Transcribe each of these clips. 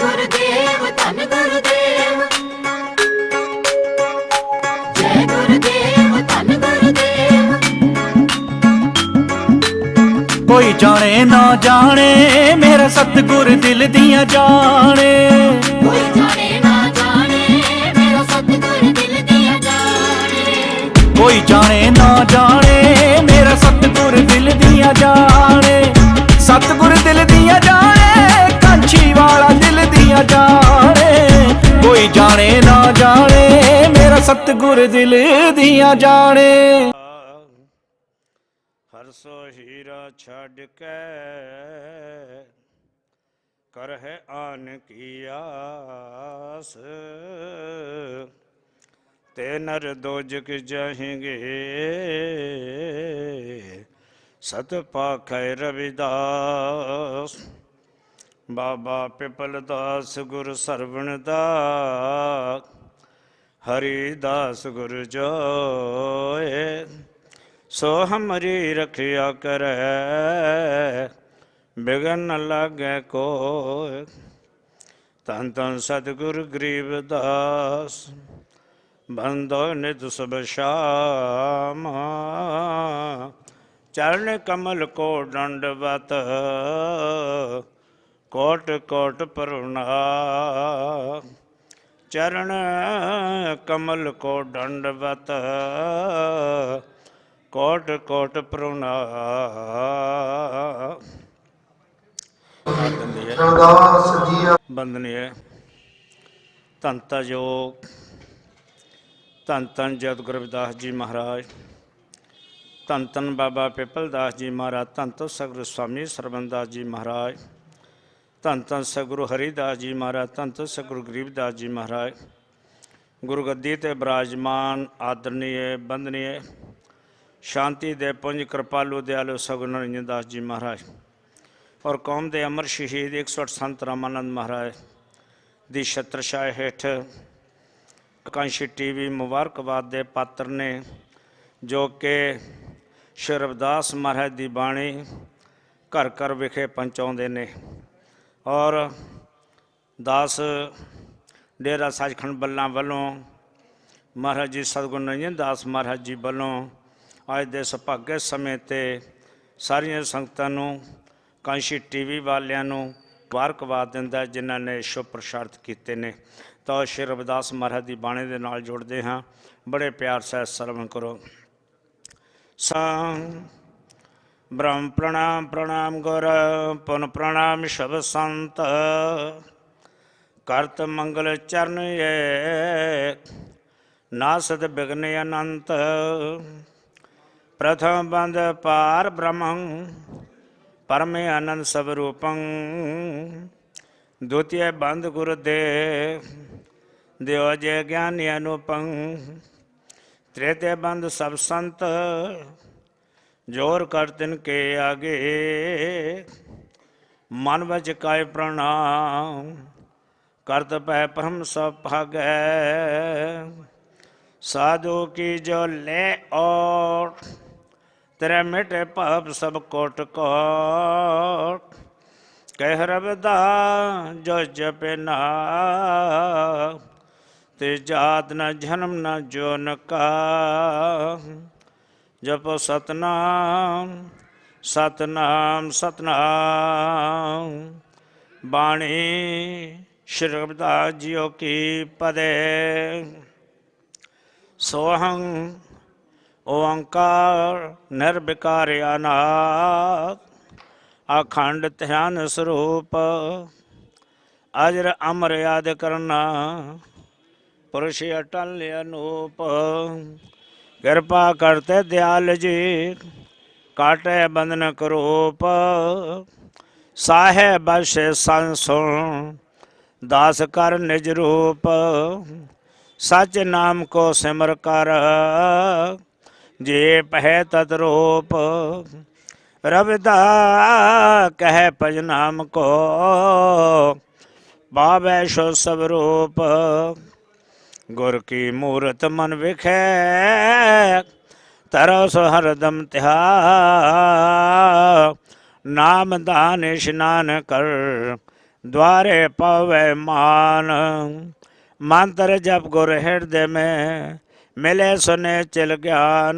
गुरुदेव धन गुरुदेव, जय गुरुदेव धन गुरुदेव। कोई जाने ना जाने मेरा सतगुर दिल दिया जाने, कोई जाने ना जाने मेरा सतगुर दिल दिया जाने, कोई जाने ना जाने मेरा सतगुर दिल दिया जाने, सतगुर दिल दिया जाने कांछी वाला दिल दिया जाने। कोई जाने ना जाने मेरा सतगुर दिल दिया जाने। हर सो हीरा छड़ के कर है आन की आस, ते नर दोजक जाहेंगे सत पाखै रविदास। बाबा पिपल दास गुर सरवण दास, हरिदास गुर जोए, सो हमारी रखिया करे बिगन न लागे कोय। धन धन सतगुर गरीबदास, बंदो नित सब श्याम, चरण कमल को दंडवत कोट कोट प्रणाम। चरण कमल को दंडवत कोट कोट प्रणाम। बंदनीय धन योग धन धन जद गुरु रविदास जी महाराज, धन धन बाबा पिपल दास जी महाराज, धन धन सतगुरु स्वामी सरवण दास जी महाराज, धन धन सतगुरु हरिदास जी महाराज, धन धन सतगुरु गरीबदास जी महाराज। गुरु गद्दी ते विराजमान आदरणीय बंदनीय शांति दे पुंज कृपालु दयालु सगुण निरंजन दास जी महाराज और कौम के अमर शहीद 108 संत रामानंद महाराज दी छत्रछाया हेठ आकांक्षी टीवी मुबारकबाद दे पात्र ने, जो कि श्री रविदास महाराज की बाणी घर घर विखे पहुँचाते ने और दास डेरा सचखंड बल्लां वालों महाराज जी सतगुरु निरंजन दास महाराज जी वालों अज दे सुभागे समय ते सारिया संगतां नूं कांशी टीवी वालियां नूं मुबारकबाद दिंदा जिन्हां ने शुभ प्रसारित कीते ने। तो श्री रविदास महाराज की बाणी दे नाल जुड़दे हाँ, बड़े प्यार से सरवण करो। ब्रह्म प्रणाम प्रणाम गुर पुन प्रणाम शब संत, करत मंगल चरण ये नासद विघ्न अनंत। प्रथम बंद पार ब्रह्मं परमे आनंद स्वरूपं, द्वितीय बंद गुरुदेव देव जय ज्ञानी अनुपं, तृतीय बंद सब संत जोर कर तिनके आगे, मन वच काय प्रणाम करत पै परम सब भागै। साधु की जो ले और तेरे मिटे पाप सब कोट कोट, कह रविदास जो जपे ना ते जात न जन्म न जोन का। जपो सतनाम सतनाम सतनाम, बाणी श्री रविदास जियो की पदे। सोहं ओंकार निर्विकार अनाथ, अखंड ध्यान स्वरूप अजर अमर याद करना, पुरुष अटल अनूप। कृपा करते दयाल जी काटे बंधन करूप, साहेब से संसुन दास कर निज रूप। सच नाम को सिमर कर जे पह तद्रूप, रविदास कह भज नाम को पावै सो सब रूप। गुर की मूरत मन विखे तरस हरदम त्याग, नाम दान स्नान कर द्वारे पवे मान। मंत्र जप गुर हृदय में, मिले सुने चिल ज्ञान।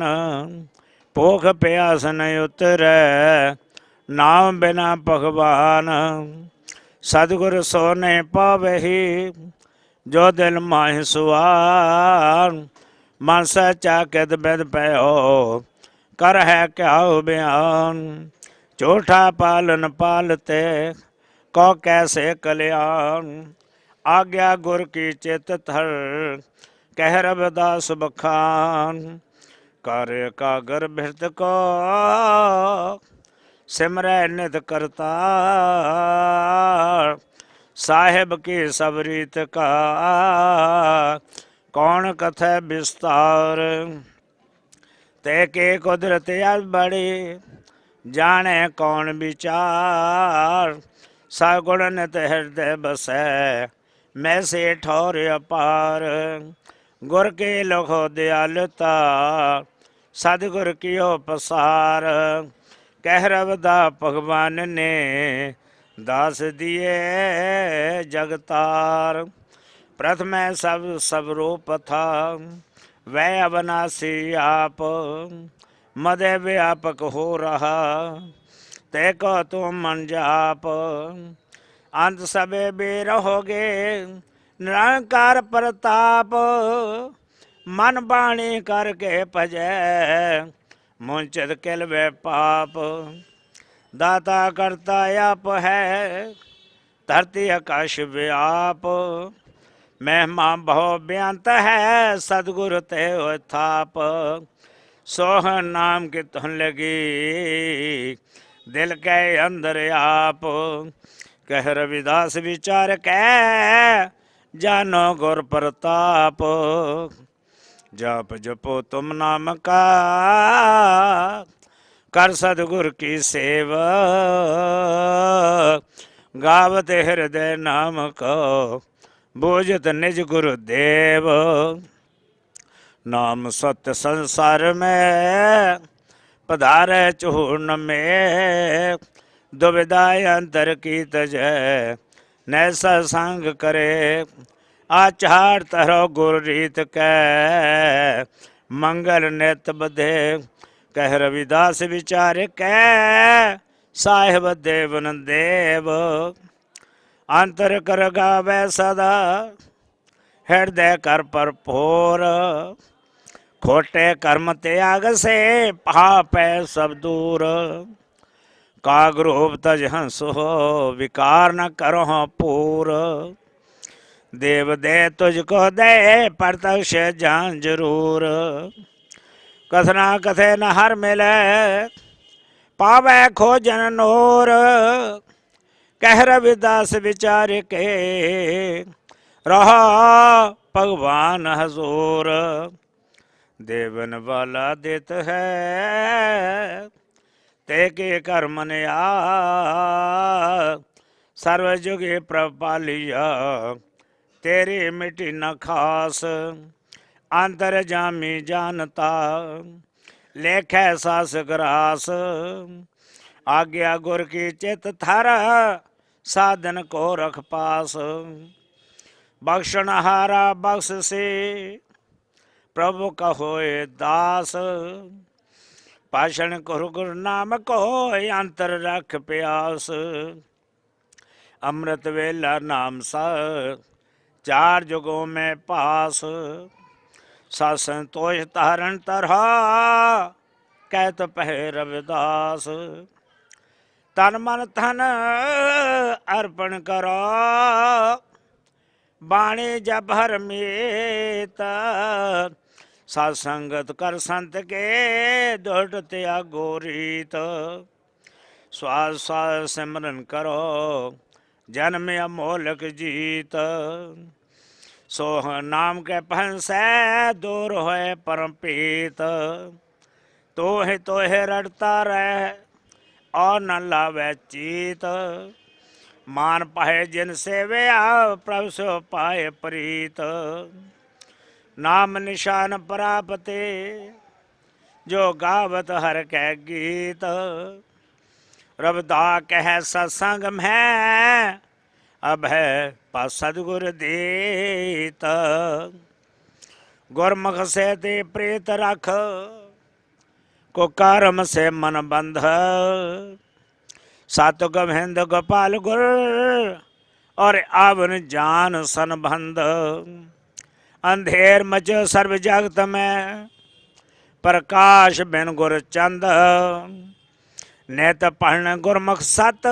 भूख प्यास नहीं उतरे, नाम बिना भगवान। सतगुर सो नहीं पावे ही, जो दिल माहि सुआर। मन सचा कित बिद पयो, कर है क्या बयान। झूठा पालन पालते, को कैसे कल्याण। आज्ञा गुर की चित थर, कह रविदास बखान। कार्य का गर्भित को, सिमरै नित करता। साहेब की सब रीत का, कौन कथे विस्तार। ते के कुदरत बड़ी, जाने कौन विचार। सगुण नित हृदय बसै, मैं से ठौर अपार। गुर के लखो दयालुता, सदगुर कियो पसार। कह रवदा भगवान ने, दास दिए जगतार। प्रथम सब रूप था, वह अविनाशी आप। मदे व्यापक हो रहा, ते को तुम मन जाप। अंत सबे बेरहोगे, निरंकार प्रताप। मन बाणी करके भजै, मुंचत किल वे पाप। दाता करता आप है, धरती आकाश व्याप। महिमा भव बेअंत है, सदगुरु ते थाप। सोह नाम की धुन लगी, दिल के अंदर आप। कह रविदास विचार कै, जानो गुर प्रताप। जप जपो तुम नाम का, कर सदगुर की सेवा। गावत हृदय नाम को, बूझत निज गुरुदेव। नाम सत्य संसार में, पधारे चूर्ण में। दुविधा अंतर की तजय, नैसा संग करे। आचार तरो गुर रीत कै, मंगल नित बधे। कह रविदास विचार कै, साहिब देवन देव। अंतर कर गावे सदा, हृदय कर पर पोर। खोटे कर्म त्याग से, पाप है सब दूर। काग रूप तज हंस हो, विकार न करो पूर। देव दे तुझको दे, प्रत्यक्ष जान जरूर। कथना कथे न हर मिले, पावे खोजन नूर। कह रविदास विचार के, रहा भगवान हजूर। देवन वाला देत है, ते के कर्म ने आ। सर्व जुगे प्रपालिया, तेरी मिट्टी न खास। अंतर जामी जानता, लेखे सास ग्रास। आज्ञा गुर की चित थर, साधन को रख पास। बख्शण हारा बख्श से, प्रभु कहोए दास। भाषण गुरु गुरु नाम को, अंतर रख प्यास। अमृत वेला नाम सा, चार जुगों में पास। संतोष तारण तरहा, कहत पहे रविदास। तन मन धन अर्पण करो, बाणी जब हर मीत। सत्संगत कर संत के, दुष्ट त्यागो रीत। श्वास श्वास सिमरन करो, जन्म अमोलक जीत। सोह नाम के पहन से, दूर होए परम पीत। तो है रटता रहे, और न लावे चीत। मान पाए जिन से वे प्रभु सो पाए प्रीत। नाम निशान प्रापते, जो गावत हर कै गीत। रविदा कह सत्संग में, अब है पा सतगुर दीत, गुरमुख से ते प्रीत रख, को कर्म से मन बंध, सात गविंद गोपाल गुर, और आवन जान संबंध। अंधेर मचो सर्व जगत में, प्रकाश बिन गुर चंद, नेत पढ़न गुरमुख सत,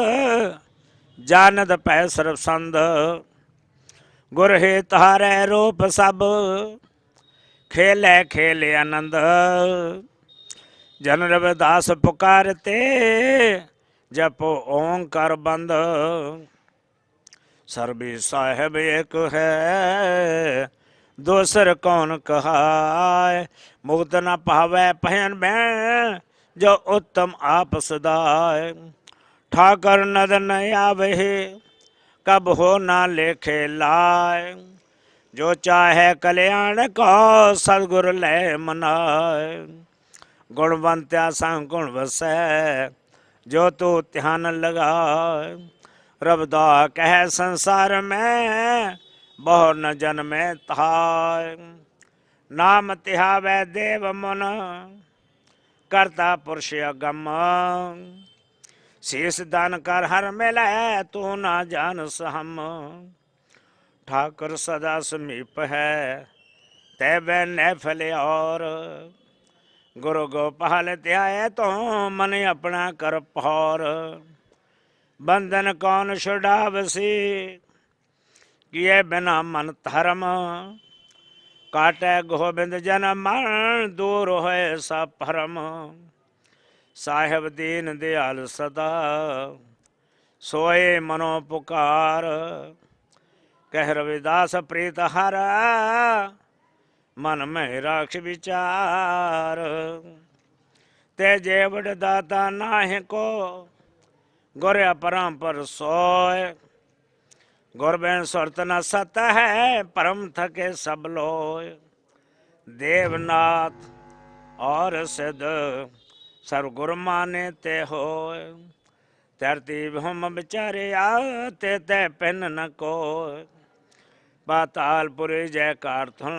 जानत पै सर्व संद। गुर हे तारे रूप सब, खेले खेले आनंद, जन रविदास पुकारते, जपो ओंकार बंद। सर्बी साहेब एक है, दोसर कौन कहाय, मुक्त न पावे पहन बैन, जो उत्तम आप सदाय। ठाकर नदर न आवे, कब हो ना लेखे लाय, जो चाहे कल्याण को सदगुरु ले मनाए। गुणवंत्या संग गुण वसै, जो तू ध्यान लगाए। रबदा कह संसार में, बहु न जन्मे थाय। नाम तिहावै देव मन, करता पुरुष अगम। शीश दान कर हर मिले, तू ना जान सहम। ठाकुर सदा समीप है, तैबे न फले और। गुरु गोपाल त्याए तो, मन अपना कर पौर। बंधन कौन छुड़ावसी, किए बिना मन धर्म। काटे गोबिंद जन मन, दूर होए सब भरम। साहेब दीन दयाल सदा, सोए मनो पुकार। कह रविदास प्रीत हरा, मन में राख विचार। तेजे बड़ दाता नाहि को, गुर अपरंपर सोय। गुर बिन सुरत न सत है, परम थके सब लोय। देवनाथ और सिद्ध, सर्व गुरु माने ते होय। धरती भूम बिचारे आते, ते पिन न कोय। पातालपुरी जयकार धुन,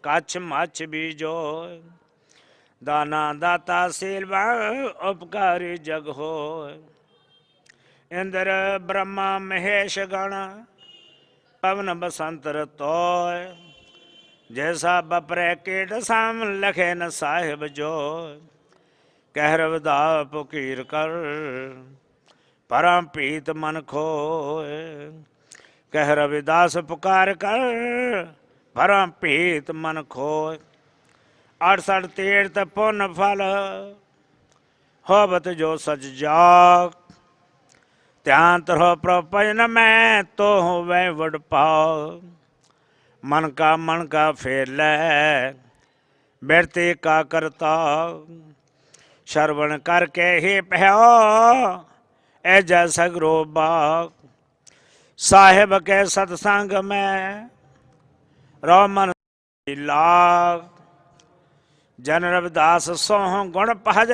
कच्छ मच्छ बीजोय। दाना दाता शील उपकारी जग होय। इंद्र ब्रह्मा महेश गण, पवन बसंत रतोय। जैसा बपरे कीट साम, लखे न साहिब जोय। कह रविदा पुकीर कर, परम प्रीत मन खोए। कह रविदास पुकार कर, परम प्रीत मन खोए। 68 तीर्थ पुण्य फल, होवत जो सच जाग। त्यांत रहो प्रभु में, तो हो वह वड पाओ। मन का फेर ले, व्यर्ति का करता। श्रवण करके ही पहो, ऐजा सगरो बाग। साहेब के सत्संग में, रो मन लाग। जन रविदास सोह गुण पहज,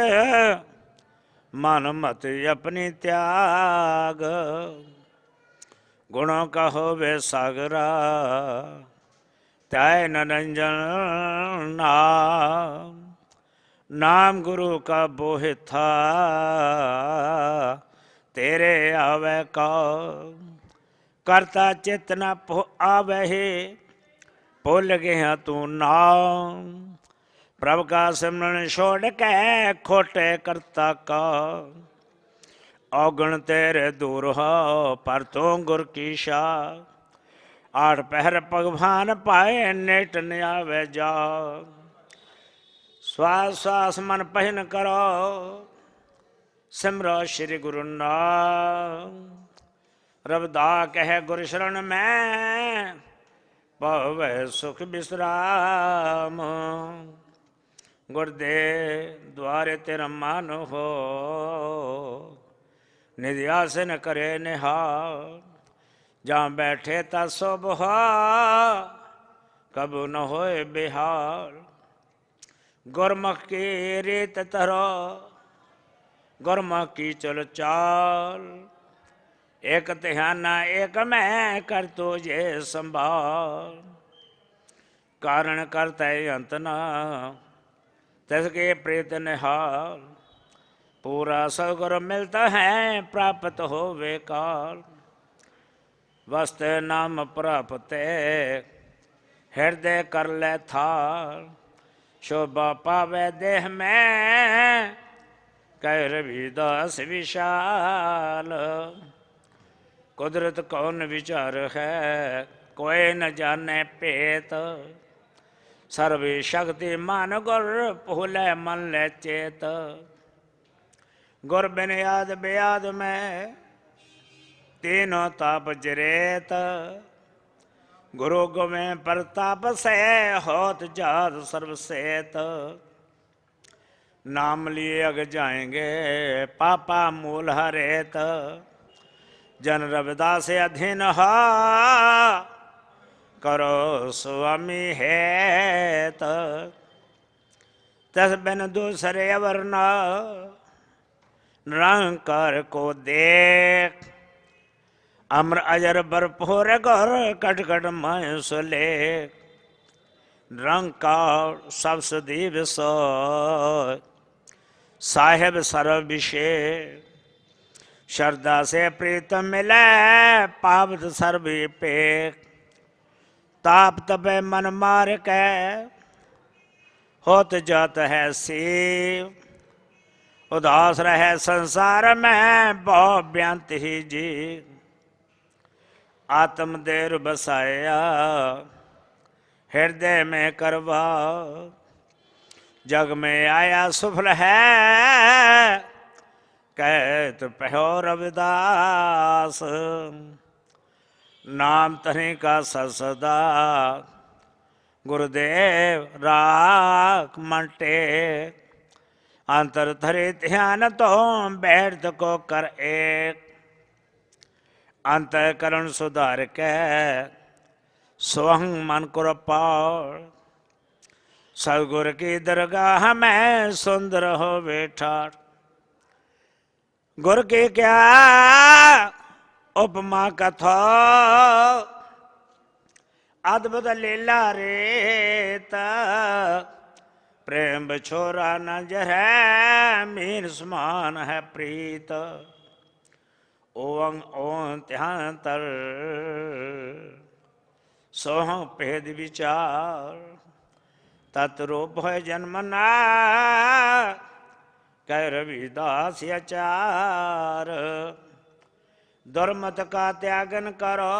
मन मत अपनी त्याग। गुणों का होवे सागरा, त्याय निरंजन नाम। नाम गुरु का बोहि था, तेरे आवे का। करता चित न आवे, भूल गया तू नाम। प्रभु का सिमरन छोड़ के, खोटे करता का। औगण तेरे दूर हो, पर तू गुर की शाह। 8 पहर भगवान पाए, नेट न आवे जा। श्वास श्वास मन पहिन करो, सिमरो श्री गुरु नाम। रविदा कहे गुरु शरण में, पवे सुख विश्राम। गुरदे द्वारे तेरा मान हो, निधि आसन करे निहार। जहाँ बैठे ता सोब हो, कबू न होए बिहार। गुरमुख की रीत तरो, गुरमुख की चल चाल। एक ध्याना एक मैं कर तुझे संभाल, कारण करता है अंत न तिसके प्रीत निहाल, पूरा सदगुरु मिलता है प्राप्त हो काल, वस्त नाम प्राप्त हृदय कर ले थाल, शोभा पावे देह में कह रविदास विशाल, कुदरत कौन विचार है कोई न जाने पेत, सर्व शक्ति मान गुर भूले मन ले चेत, गुर बिन याद बेयाद में तीनों ताप जरेत, गुरु गोमें प्रताप से होत जात सर्वसेत, नाम लिए अग जाएंगे पापा मूल हरेत, जन रविदास अधीन हा करो स्वामी हेत, तस बिन दूसरे अवर न निरंकार को देख, अम्र अजर भरपूर कर कट कट मैं सुले, निरंकार सब सुदीव सो साहेब सर्वभिषेक, श्रद्धा से प्रीतम मिले पावत सर्वी पेक, ताप तपे मन मार के होत जात है शिव, उदास रहे संसार में बहु ब्यांत ही जी, आत्म देर बसाया हृदय में करवा, जग में आया सुफल है कहत पहो रविदास, नाम तनि का सदा गुरुदेव राख मंटे, अंतर धरे ध्यान तो बैठ को कर एक, अंतःकरण सुधार के स्वहं मन को पार, सदगुरु की दरगाह में सुंदर हो बैठा, गुरु की क्या उपमा कथा अद्भुत लीला रेता, प्रेम बछोरा न जरै मीन समान है प्रीत, ओंग ओं ध्यान तर सोह भेद विचार, तत्रूप है जन्मना कह रविदास आचार, दुर्मत का त्यागन करो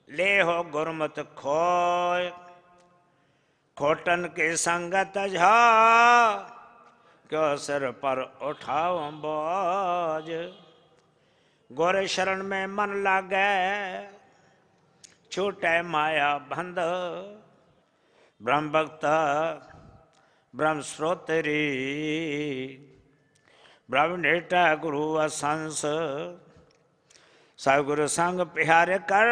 ले हो गुरमत खोय, खोटन के संगत झा क्यों सिर पर उठाओ बोझ, गोरे शरण में मन लागे छूटे माया बंध, ब्रह्म भक्त ब्रह्म श्रोतरी ब्रह्म नेता गुरु असंस, सगुरु संग प्यार कर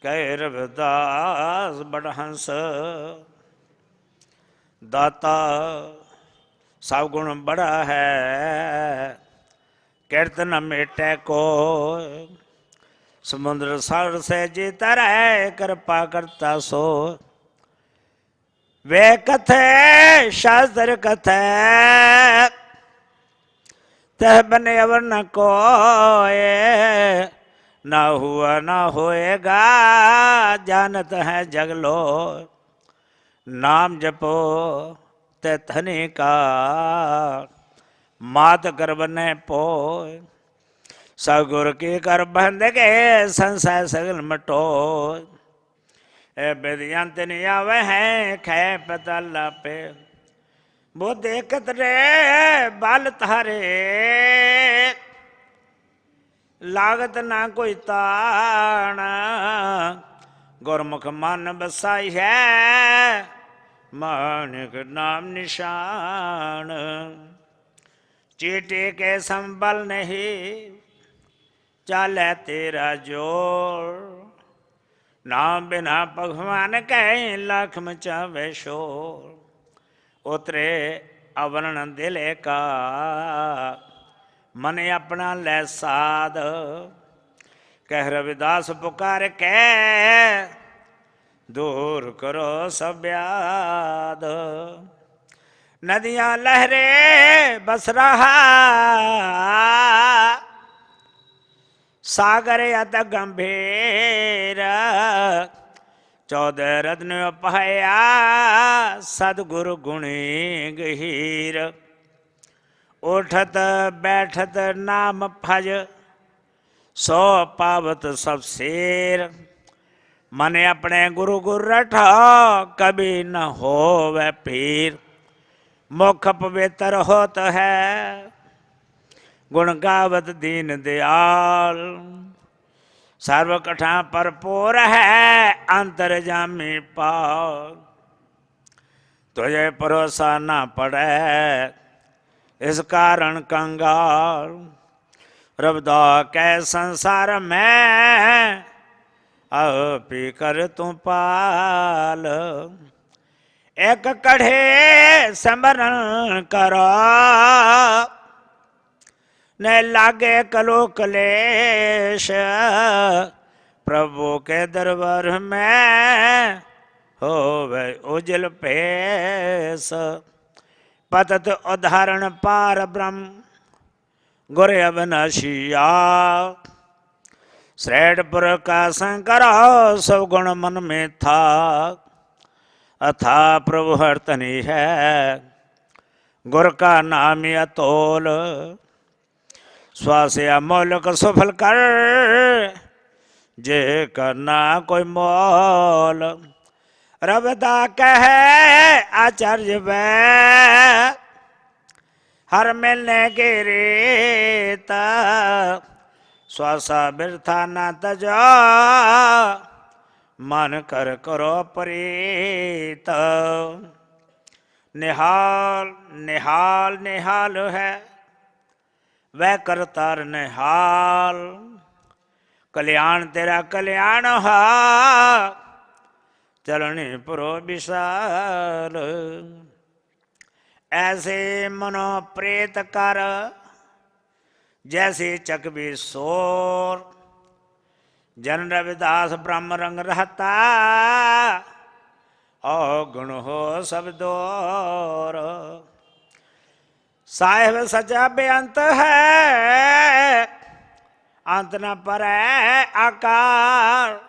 कह रविदास बड़हंस, दाता सब गुण बड़ा है कीर्तन मेटे को, समुद्र सागर से जीता रहे कृपा करता सो, वे कथे शास्त्र कथे तह बने अवर न कोए, न हुआ न होएगा जानत है जगलो, नाम जपो ते धनी का मात गर्भ ने पोय, सगुर की कर बंद के संसार सगल मटो, बेदियंत नहीं आवे हैं खे पता लापे, वो देखत रे बाल तारे लागत ना कोई ताना, गुरमुख मन बसाई है मानिक नाम निशान, चीटी के संबल नहीं चाले तेरा जोर, नाम बिना भगवान कहीं लाख मचावे शोर, उतरे अवर्ण दिले का मन अपना लै साध, कह रविदास पुकार के दूर करो सब व्याध। नदियां लहरे बस रहा, सागर अत गंभीर, 14 रत्न पाया सतगुरु गुणी गहीर। उठत बैठत नाम भज, सो पावत सब शेर। मन अपने गुरु गुर रठा, कभी न होवे पीर। मुख पवित्र होत है, गुण गावत दीन दयाल। सर्व कठा भरपूर है, अंतर जामी पाल। तुझे भरोसा ना पड़े, इस कारण कंगाल। रबदा कै संसार में, पी कर तू पाल। एक कढ़े समरण करो, न लागे कलो कलेश। प्रभु के दरबार में होवे उजल पेश। पतत उदाहरण पार ब्रह्म, गुर अविनाशिया। श्रेष्ठपुर का शंकर सब गुण मन में था, अथा प्रभु हरतनी है गुर का नाम अतोल। श्वास अमोलक सफल कर, जे करना कोई मोल। रबदा कहे आचार्य वे, हर मिलने के रेता। श्वासा बिरथा न तजो, मन कर करो प्रीत। निहाल निहाल निहाल है, वह करतार निहाल। कल्याण तेरा कल्याण हा, चलनी पुरो विशाल। ऐसे मनो प्रेत कर, जैसे चकबी सोर। जन रविदास ब्रह्म रंग रहता, गुण हो सब दौर। साहेब सचा बेअंत है, अंत न पर आकार।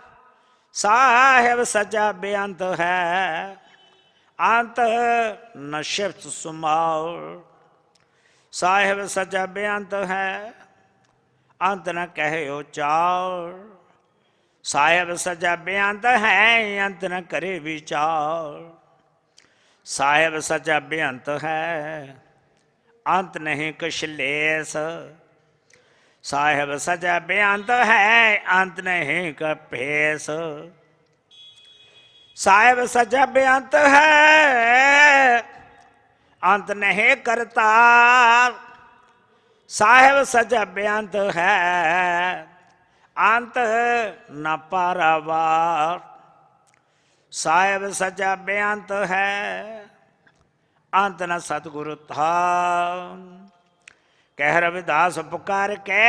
साहेब सचा बेअंत है, अंत न शिफ्ट सुमार। साहेब सचा बेअंत है, अंत न कहे उचार। साहेब सजा बेअंत है, अंत न करे विचार। साहेब सजा बेअंत है, अंत नहीं कुछ लेस। साहेब सजा बेअंत है, अंत नहीं कपेस। साहेब सजा बेअंत है, अंत नहीं करता। साहेब सजा बेअंत है, अंत न पारावार। साहेब सचा बेअंत है, अंत न सतगुरु था। कह रविदास पुकार के,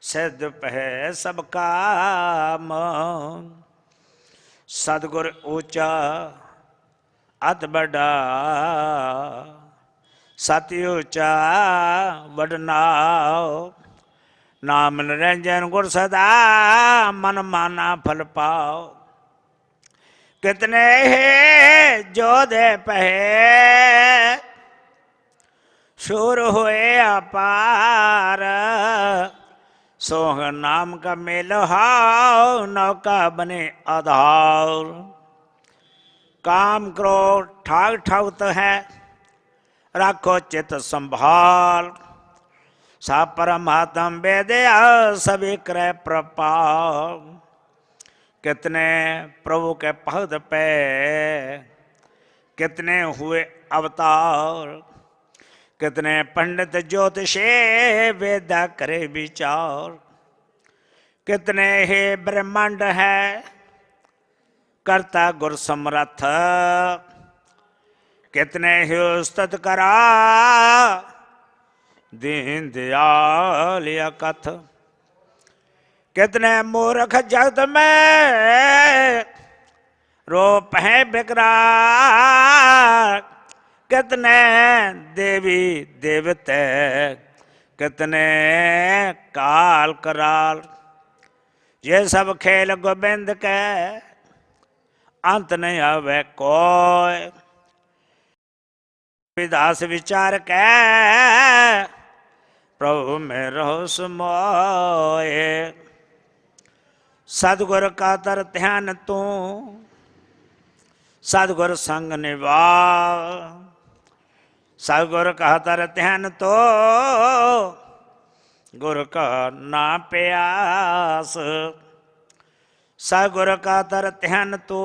सिद्ध पै सब काम। सतगुर ऊंचा अत बड़ा, सत्य ऊंचा वडनाओ। नाम निरंजन गुर सदा, मन माना फल पाओ। कितने ही जोधे पहे, शूर हुए अपार। सोह नाम का मेल हाव, नौका बने आधार। काम क्रोध ठाक ठाउत है, राखो चित संभाल। सा परमात्म वेदया, सभी क्रय प्रपाल। कितने प्रभु के पद पे, कितने हुए अवतार। कितने पंडित ज्योतिषे, वेदा करे विचार। कितने ही ब्रह्मांड है, करता गुर समर्थ। कितने ही स्तुत करा, दीन दयाल कथ। कितने मूर्ख जगत में रूप है विकराल, कितने देवी देवते कितने काल कराल। ये सब खेल गोविंद के अंत नहीं आवे कोय। विदास विचार के प्रभु में रहो समोए। सतगुर का तर ध्यान तू सतगुर संग निभाव। सतगुर का तर ध्यान तो गुर का ना प्यास। सतगुर का तर ध्यान तो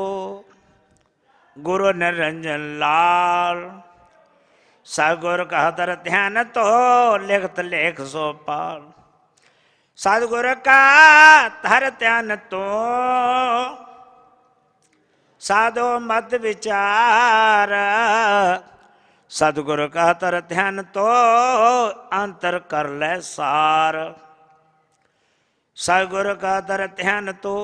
गुरु निरंजन लाल। सतगुर का तर ध्यान तो लिखत लेख सो पाल। सतगुर का तर ध्यान तो साधो मत विचार। सतगुर का तर ध्यान तो अंतर कर ले सार। सतगुर का तर ध्यान तो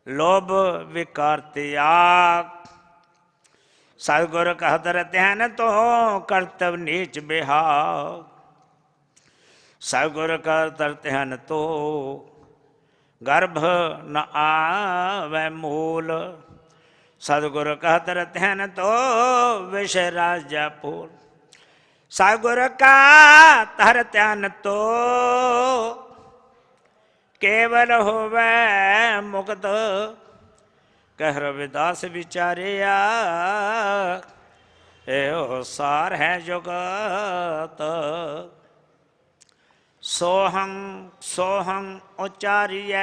लोभ विकार त्याग। सतगुर का तर ध्यान तो कर्तव्य नीच बिहाग। सतगुर का तर ध्यान तो गर्भ न आवे मूल। सतगुर का तर ध्यान तो विषय राजा फूल। सतगुर का तर ध्यान तो केवल होवे मुक्त। कह रविदास विचारिया एहो सार है जुगत। सोहं सोहं उच्चारिय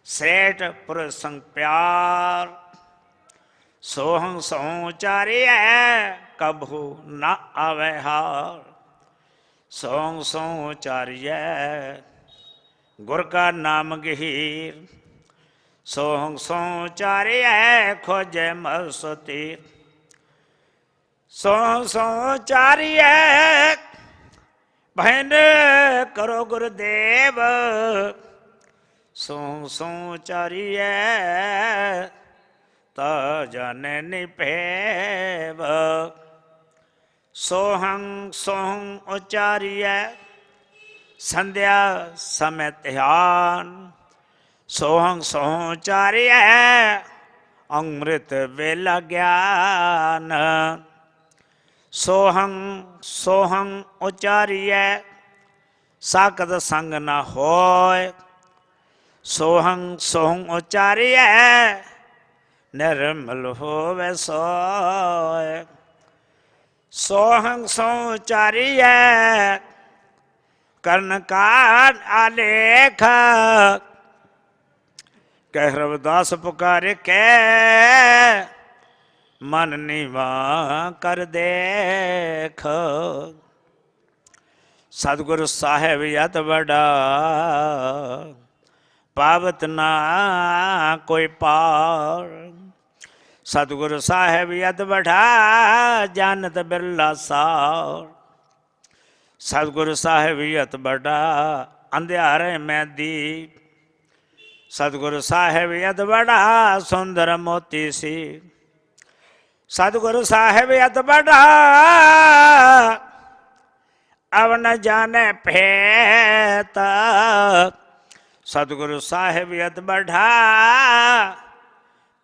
श्रेष्ठ पुरुष संग प्यार। सोहं सोहं उच्चारिय कभू न आवे हार। सोहं सोहं उच्चारिय गुर का नाम गहीर। सोहं सोहं उच्चारिय खोजे मसतीर। सोहं सोहं उच्चारिय भयन करो गुरुदेव। सोहं सोहं उच्चारिय ता जाने निपेव। सोहं सोहं उच्चारिय संध्या समय ध्यान। सोहं सोहं उच्चारिय अमृत वेला ज्ञान। सोहं सोहं उच्चारिय साकत संग न होय। सोहं सोहं उच्चारिय निर्मल होवे सोय। सोहं सोहं उच्चारिय कर्ण कान आलेख। कह रविदास पुकार के मन नीवा कर देख। सतगुरु साहेब यत बड़ा पावत ना कोई पार। सतगुरु साहेब यत बढ़ा जानत बिरला सार। सतगुरु साहेब यत बड़ा अंधियारे में दीप। सतगुरु साहेब यत बड़ा सुंदर मोती सी। सतगुरु साहेब यत बड़ा अब न जाने भेत। सतगुरु साहेब यत बड़ा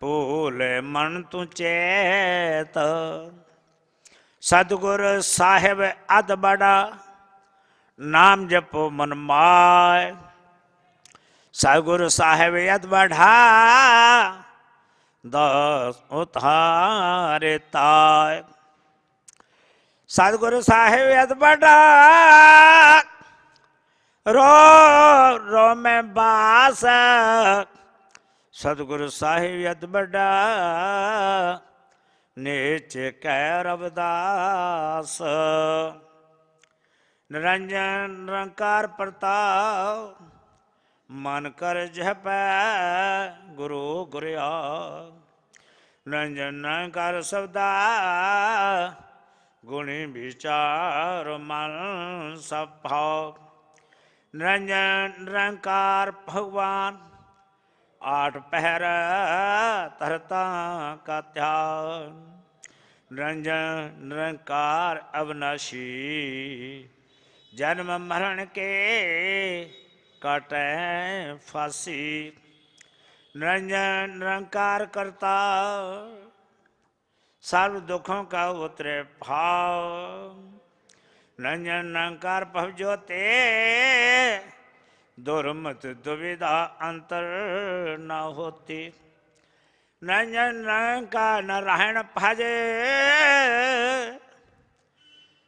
भूले मन तू चेत। सतगुरु साहेब अत बड़ा नाम जपो मन माय। सतगुरु साहेब यत बढ़ा दस उतारे ताय। सतगुरु साहेब यत बढ़ा रो रो में बास। सतगुरु साहेब यत बढ़ा नीचे कै रविदास। निरंजन निरंकार प्रताप मन कर जप गुरु गुरिया। निरंजन निरंकार शब्दा गुणी विचार मन सब भाव निरंजन निरंकार भगवान आठ पहर तरता का ध्यान निरंजन निरंकार अविनाशी जन्म मरण के काटे फांसी निरंजन निरंकार करता सर्व दुखों का उतरे भाव निरंजन निरंकार भव ज्योते दुर्मत दुविधा अंतर न होती निरंजन निरंकार नारायण भजे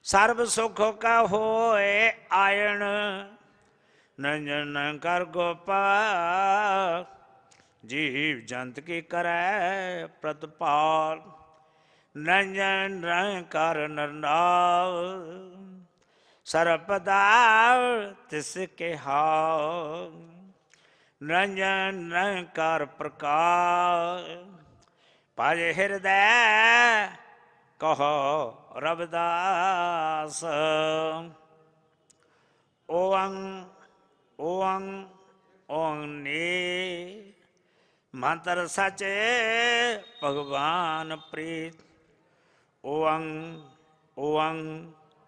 सर्व सुख का होए आयन निरंजन निरंकार गोपाल जीव जंत की करे प्रतिपाल निरंजन निरंकार नरनाव सर्वदा तिसके हाव निरंजन निरंकार प्रकाश पाजे हृदय कहो रविदास ओं ओं ओं ने मंत्र सचे भगवान प्रीत ओं ओं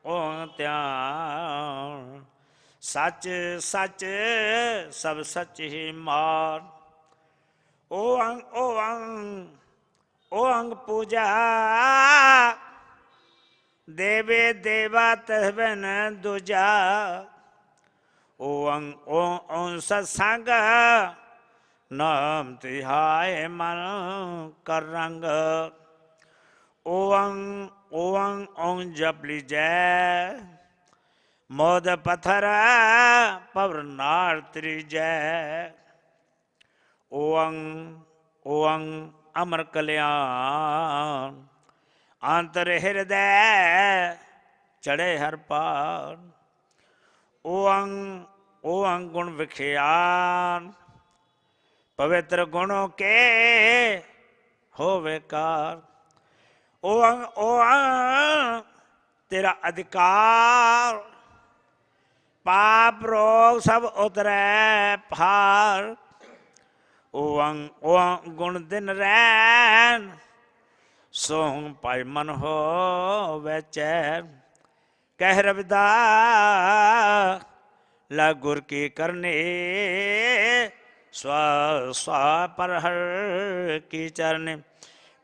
ओं त्यान सच सच सब सच ही मान ओं ओं ओं पूजा देवे देवा तहबन दूजा ओं ओं ओं सत्संग नाम तिहाय मन कर रंग ओं ओं ओं जप लीजय मोद पत्थर पवर नार त्रिजय ओं ओं अमर कल्याण अंतर हृदय चढ़े हर पार ओं ओं गुण विख्यान पवित्र गुणों के हो बेकार ओं ओं तेरा अधिकार पाप रोग सब उतरे फार ओं ओं गुण दिन रैन सोंग पाई मन हो वै चैन कह रविदास ला गुर की करने स्व स्व पर हर की चरण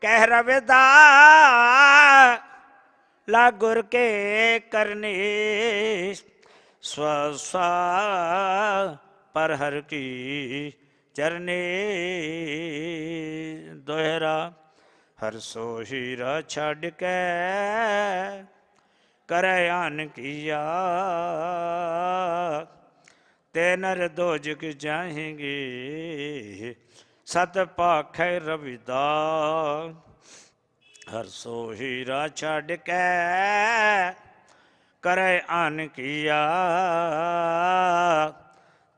कह रविदास ला गुर के करने स्व स्व पर हर की चरणे दोहरा हर सो हीरा छड़ के करे आन किया ते नर दोजक जाएंगे सत पाख रविदास हर सो हीरा छड़ के करे आन किया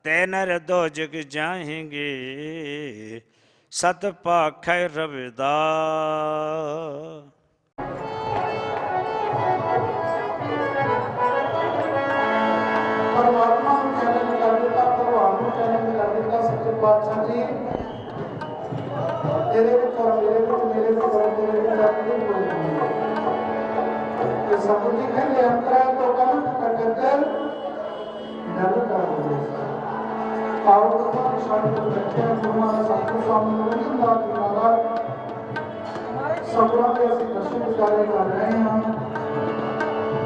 ते नर दोजक जाएंगे सत पाख रविदास परमात्मा को चैलेंज कर देता, भगवान को चैलेंज कर देता सच्चे पातशाह जी तेरे विच और मेरे विच और तेरे विच अपनी बोलती ये समुद्री कहते अंतरा तो कम कर नल कर दे आओ भगवान शांति बैठे हमारा साधु स्वामी गोविंदा जी महाराज सबरा के ऐसे दर्शन विचारे कर रहे हैं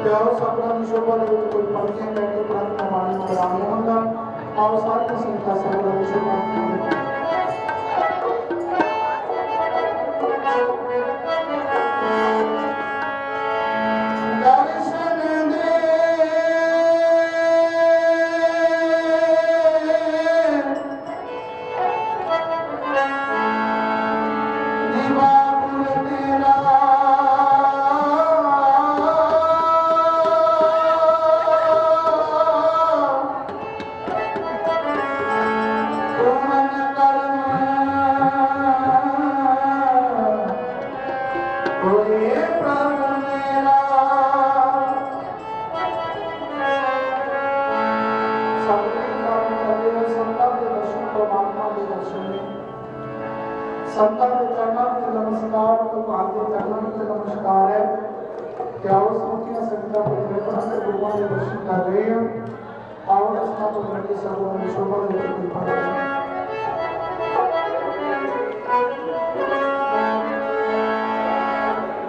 प्यारो सबरा विशोभा ने कोई पंक्ति में तो तुरंत हमारी कराने होगा आओ सारी संख्या सबरा विशोभा ਕਰਦੇ ਹੋਏ ਸੰਤਾਂ ਦੇ ਦਰਸ਼ਨ ਪਰਮਾਤਮਾ ਦੇ ਦਰਸ਼ਨ ਨੇ ਸੰਤਾਂ ਦੇ ਚਰਨਾਂ ਵਿੱਚ ਨਮਸਕਾਰ ਭਗਵਾਨ ਦੇ ਚਰਨਾਂ ਵਿੱਚ ਨਮਸਕਾਰ ਹੈ ਕਿ ਆਓ ਸਮੁੱਚੀਆਂ ਸੰਗਤਾਂ ਪਰਮੇਸ਼ਰ ਦੇ ਗੁਰੂਆਂ ਦੇ ਦਰਸ਼ਨ ਕਰ ਰਹੇ ਹਾਂ ਆਓ ਦਰਸ਼ਨਾਂ ਤੋਂ ਬੜੀ ਸਰਵੋਂ ਦੀ ਸ਼ੋਭਾ ਦੇ ਵਿੱਚ ਕਿਰਪਾ ਕਰੋ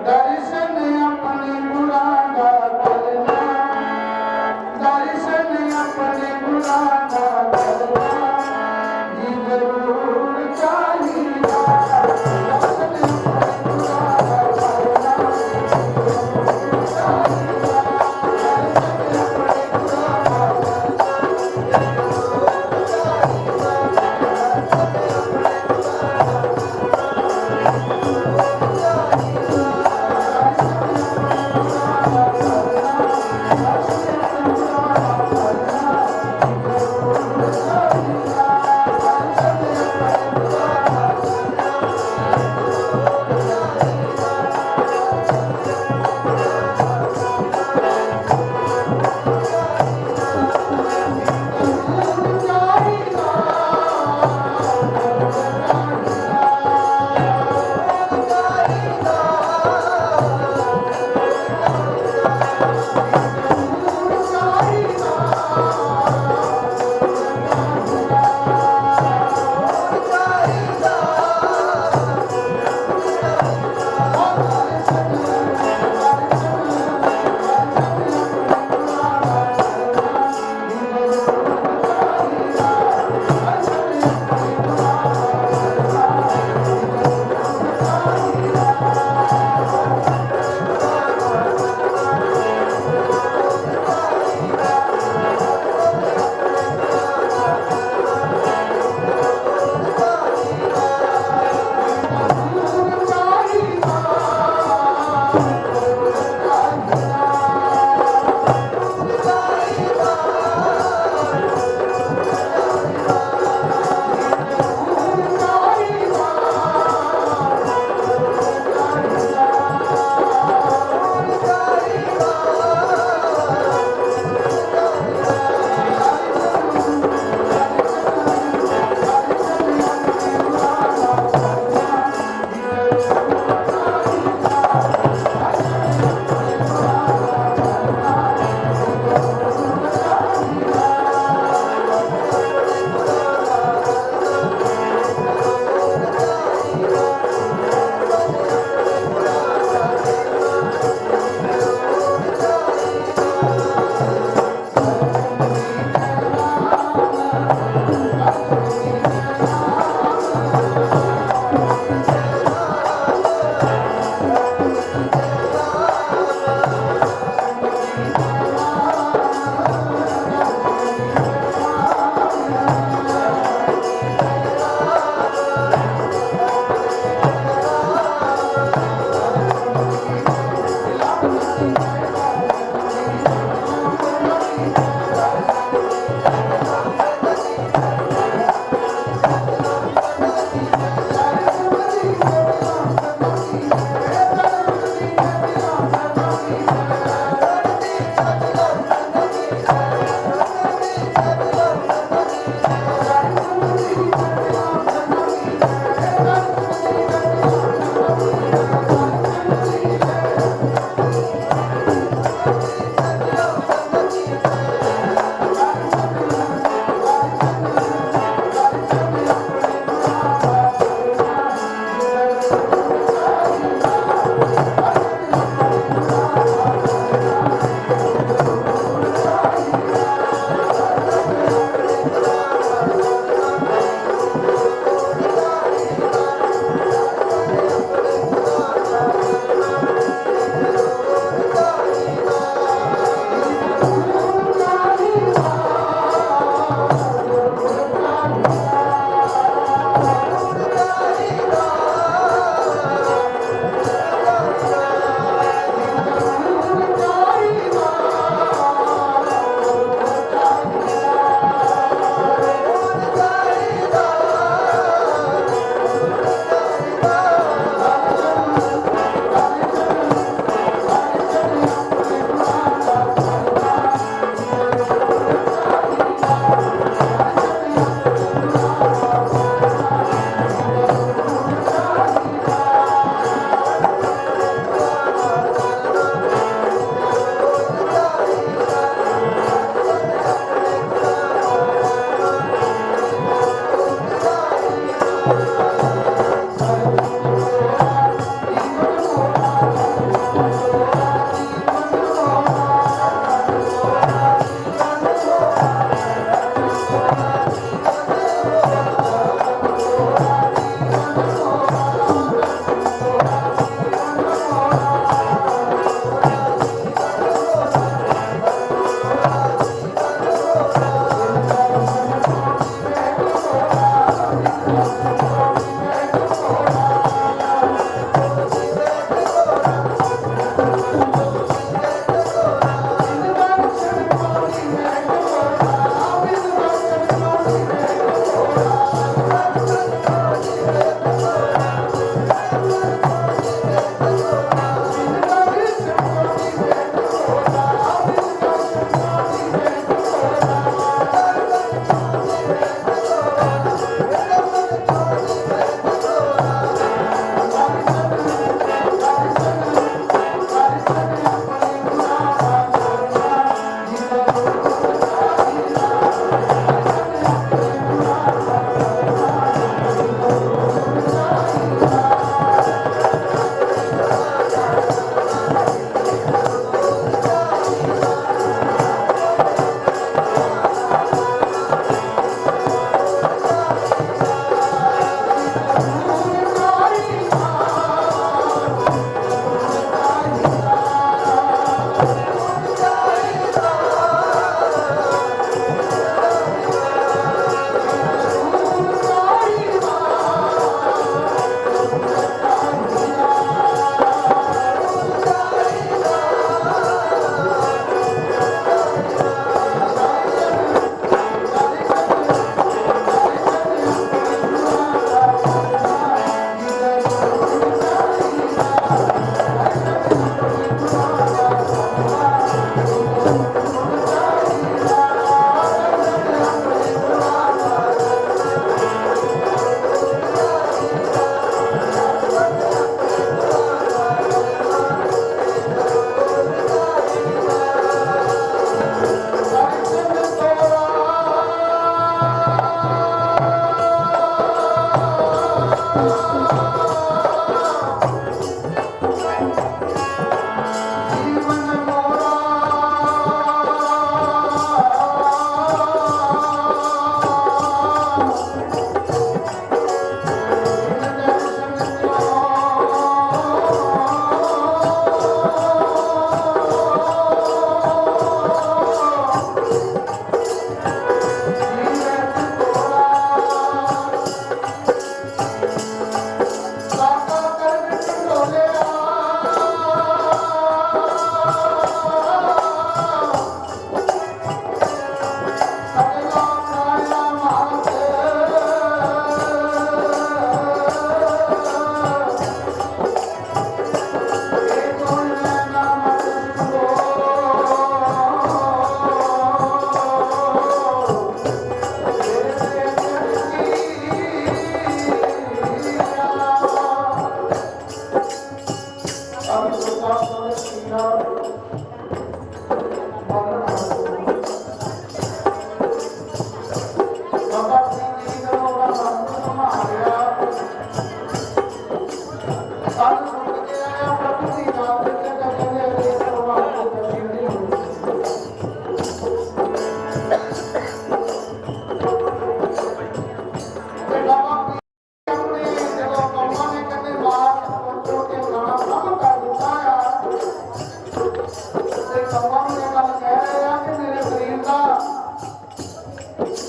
दर्शन अपने गुणां दा करना दर्शन अपने गुणां दा करना जी जरूर चाहिदा दर्शन अपने गुणां दा करना जरूर चाहिदा दर्शन अपने गुणां दा करना जरूर चाहिदा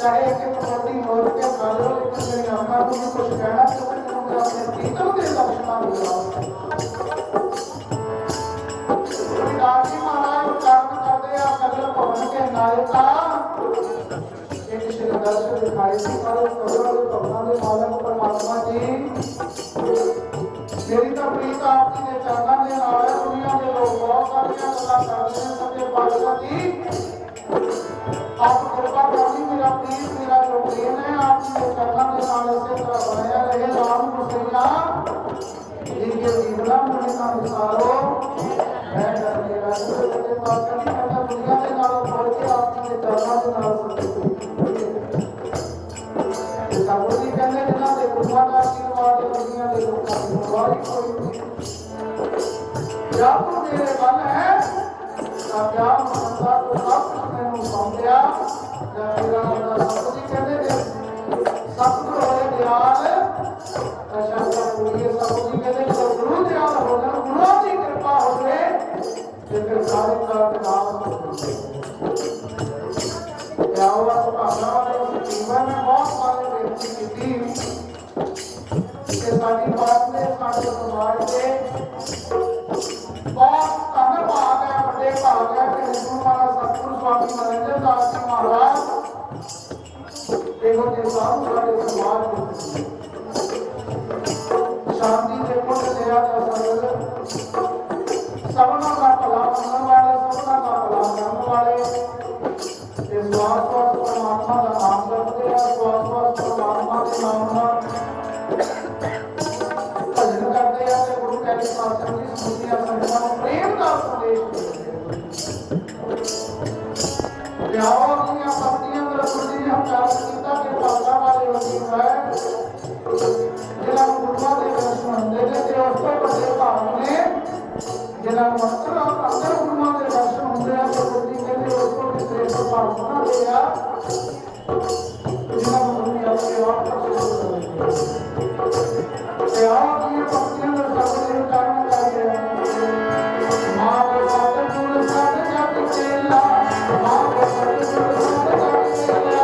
चाहे एक एक रोटी मोड़ के खा लो, लेकिन मेरी अम्मा को भी कुछ कहना तो मैं कहूँगा अपने प्रीतम के दर्शन बुलाओ। दादी महाराज उच्चारण करते हैं सगल भवन के नायका एक श्री दर्शन दिखाई थी पर सगल भवन के मालक परमात्मा जी मेरी तो प्रीत आपकी ने चरणों के नाल है। दुनिया के लोग बहुत सारियां गल्लां करते हैं सच्चे पातशाह जी आप कृपा करनी मेरा प्रीत मेरा जो प्रेम है आपके चरणों के नाल इसी तरह बनाया रहे। राम गुसैया जिनके जीवना मुझे का विचारो मैं करने लगा सच्चे पातशाह जी मैं दुनिया के नाल छोड़ के आपके चरणों के नाल साबू जी कहते जिन्हों के गुरुआ का आशीर्वाद दुनिया के लोगों की गुरुआरी कोई नहीं। जब तू मेरे बल है प्यार ममता को सब कुछ मैंने सौंपया जब मेरा बड़ा साबू जी कहते सतगुरु होए दयाल शंकर पूरी साबू जी कहते जो गुरु दयाल हो जाए गुरुओं की कृपा हो जाए फिर सारे का नाश हो जाए। क्या हुआ सुभावना वाले जीवन में बहुत सारे व्यक्ति की साड़ी बात ने साढ़े समाज के बहुत धन्यवाद है बड़े भाग है कि हिंदू हमारा सतगुरु स्वामी नरेंद्र दास जी महाराज देखो के साथ सारे समाज में शांति के पुण्य दया का संग सबना का भला मनने वाले सबना का भला करने वाले स्वास परमात्मा का नाम करते हैं स्वास परमात्मा के नाम का भजन करते हैं गुरु कैलाश शास्त्र की स्मृतियां संगठन प्रेम का संदेश प्याओ दुनिया भक्तियां द्रव्य हम चार सीता के पासा वाले होती है जिला गुरुआ के दर्शन होंगे थे उसको बड़े भाव ने जिला मंत्र और अंदर गुरुआ के दर्शन होंगे हैं तो बुद्धि के लिए उसको भी श्रेष्ठ भाव बना दिया जिला दुनिया के और प्याओ दुनिया भक्तियां द्रव्य उच्चारण करते हैं माँ बाप गुरु साथ जाति चेला माँ बाप गुरु साथ जाति चेला